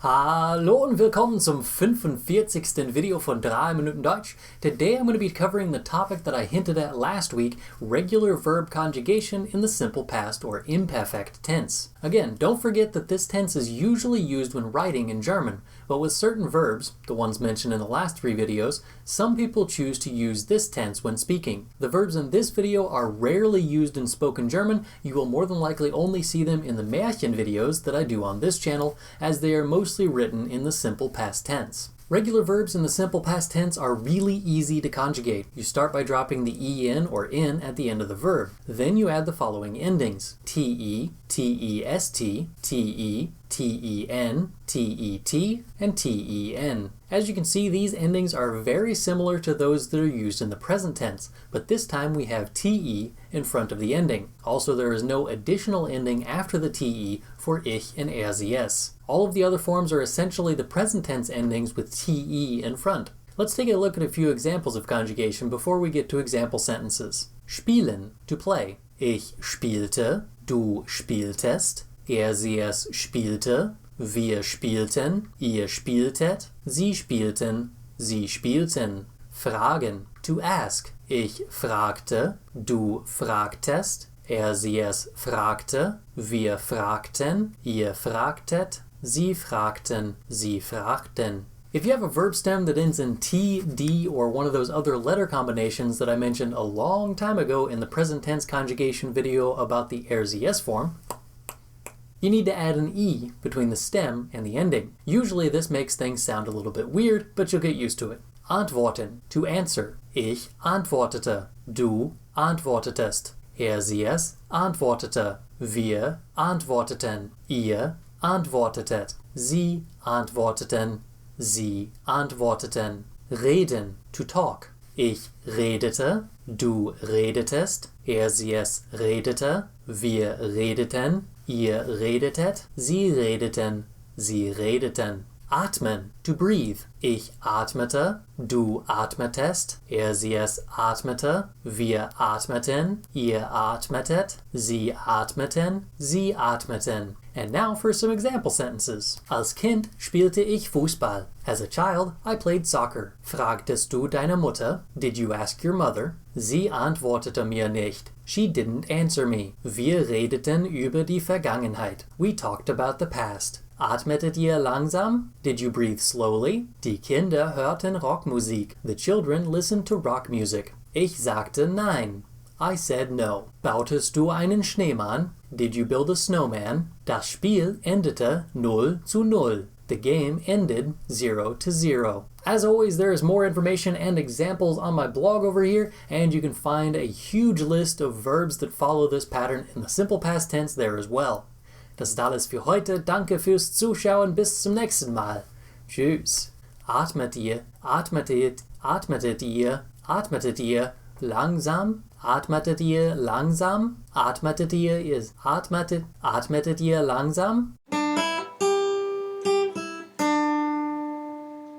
Hallo und willkommen zum 45. Video von 3 Minuten Deutsch. Today I'm going to be covering the topic that I hinted at last week, regular verb conjugation in the simple past or imperfect tense. Again, don't forget that this tense is usually used when writing in German, but with certain verbs, the ones mentioned in the last 3 videos, some people choose to use this tense when speaking. The verbs in this video are rarely used in spoken German. You will more than likely only see them in the Märchen videos that I do on this channel, as they are mostly written in the simple past tense. Regular verbs in the simple past tense are really easy to conjugate. You start by dropping the en or in at the end of the verb. Then you add the following endings: te, test, te, ten, tet, and ten. As you can see, these endings are very similar to those that are used in the present tense, but this time we have te in front of the ending. Also, there is no additional ending after the te for ich and es. All of the other forms are essentially the present tense endings with te in front. Let's take a look at a few examples of conjugation before we get to example sentences. Spielen, to play. Ich spielte, du spieltest, sie es spielte, wir spielten, ihr spieltet, sie spielten, sie spielten. Fragen, to ask. Ich fragte, du fragtest, sie es fragte, wir fragten, ihr fragtet, sie fragten, sie fragten. If you have a verb stem that ends in T, D, or one of those other letter combinations that I mentioned a long time ago in the present tense conjugation video about the es form, you need to add an E between the stem and the ending. Usually this makes things sound a little bit weird, but you'll get used to it. Antworten, to answer. Ich antwortete, du antwortetest, sie es antwortete, wir antworteten, ihr antwortetet, sie antworteten, sie antworteten. Reden, to talk. Ich redete, du redetest, sie es redete, wir redeten, ihr redetet, sie redeten, sie redeten. Atmen, to breathe. Ich atmete, du atmetest, sie es atmete, wir atmeten, ihr atmetet, sie atmeten, sie atmeten. And now for some example sentences. Als Kind spielte ich Fußball. As a child, I played soccer. Fragtest du deine Mutter? Did you ask your mother? Sie antwortete mir nicht. She didn't answer me. Wir redeten über die Vergangenheit. We talked about the past. Atmetet ihr langsam? Did you breathe slowly? Die Kinder hörten Rockmusik. The children listened to rock music. Ich sagte nein. I said no. Bautest du einen Schneemann? Did you build a snowman? Das Spiel endete 0:0. The game ended 0:0. As always, there is more information and examples on my blog over here, and you can find a huge list of verbs that follow this pattern in the simple past tense there as well. Das ist alles für heute. Danke fürs Zuschauen. Bis zum nächsten Mal. Tschüss. Atmet ihr langsam? Atmetet ihr langsam? Atmetet ihr langsam?